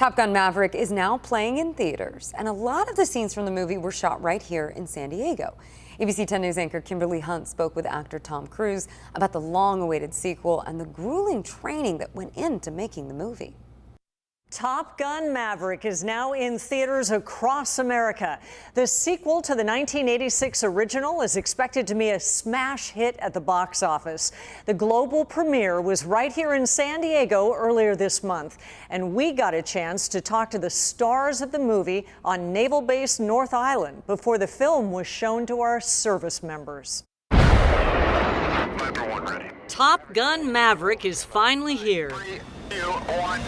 Top Gun Maverick is now playing in theaters, and a lot of the scenes from the movie were shot right here in San Diego. ABC 10 News anchor Kimberly Hunt spoke with actor Tom Cruise about the long-awaited sequel and the grueling training that went into making the movie. Top Gun Maverick is now in theaters across America. The sequel to the 1986 original is expected to be a smash hit at the box office. The global premiere was right here in San Diego earlier this month, and we got a chance to talk to the stars of the movie on Naval Base North Island before the film was shown to our service members. Top Gun Maverick is finally here. 3, 2, 1.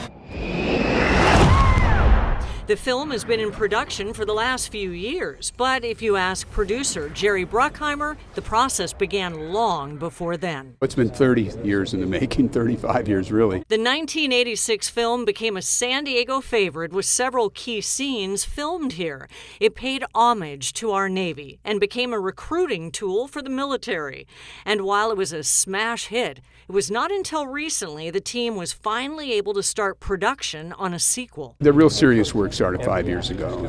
The film has been in production for the last few years, but if you ask producer Jerry Bruckheimer, the process began long before then. It's been 30 years in the making, 35 years really. The 1986 film became a San Diego favorite with several key scenes filmed here. It paid homage to our Navy and became a recruiting tool for the military. And while it was a smash hit, it was not until recently the team was finally able to start production on a sequel. The real serious work started 5 years ago,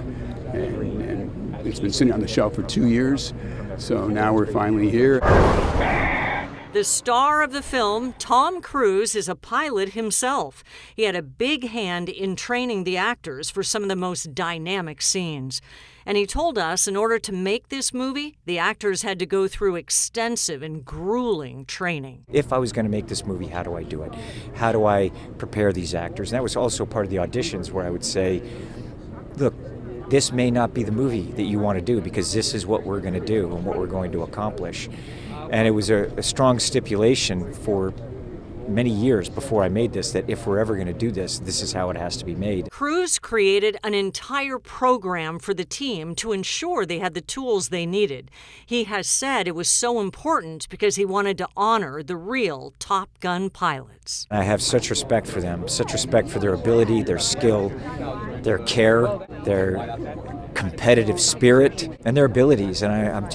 and it's been sitting on the shelf for 2 years, so now we're finally here. The star of the film, Tom Cruise, is a pilot himself. He had a big hand in training the actors for some of the most dynamic scenes. And he told us in order to make this movie, the actors had to go through extensive and grueling training. If I was going to make this movie, how do I do it? How do I prepare these actors? And that was also part of the auditions where I would say, look, this may not be the movie that you want to do because this is what we're going to do and what we're going to accomplish. And it was a strong stipulation for many years before I made this that if we're ever going to do this, this is how it has to be made. Cruise created an entire program for the team to ensure they had the tools they needed. He has said it was so important because he wanted to honor the real Top Gun pilots. I have such respect for them, such respect for their ability, their skill, their care, their competitive spirit, and their abilities, and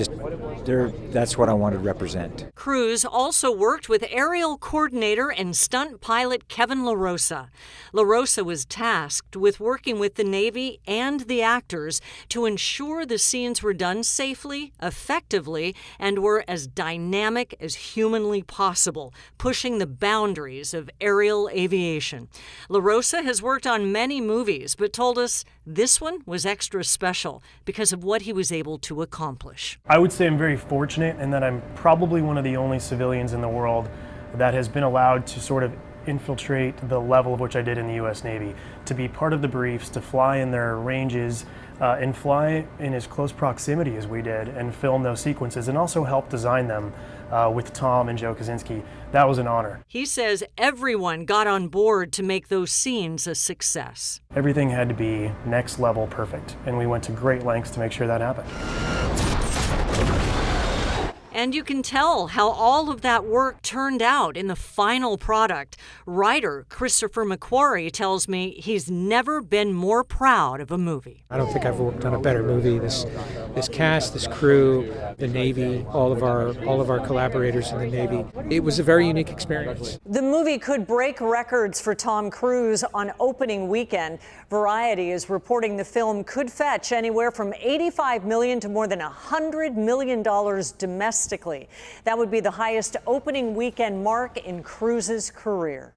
that's what I wanted to represent. Cruise also worked with aerial coordinator and stunt pilot Kevin LaRosa. LaRosa was tasked with working with the Navy and the actors to ensure the scenes were done safely, effectively, and were as dynamic as humanly possible, pushing the boundaries of aerial aviation. LaRosa has worked on many movies, but told us this one was extra special because of what he was able to accomplish. I would say I'm very fortunate in that I'm probably one of the only civilians in the world that has been allowed to sort of infiltrate the level of which I did in the U.S. Navy, to be part of the briefs, to fly in their ranges, and fly in as close proximity as we did and film those sequences and also help design them with Tom and Joe Kaczynski. That was an honor. He says everyone got on board to make those scenes a success. Everything had to be next level perfect, and we went to great lengths to make sure that happened. And you can tell how all of that work turned out in the final product. Writer Christopher McQuarrie tells me he's never been more proud of a movie. I don't think I've worked on a better movie. This cast, this crew, the Navy, all of our collaborators in the Navy. It was a very unique experience. The movie could break records for Tom Cruise on opening weekend. Variety is reporting the film could fetch anywhere from $85 million to more than $100 million domestically. That would be the highest opening weekend mark in Cruise's career.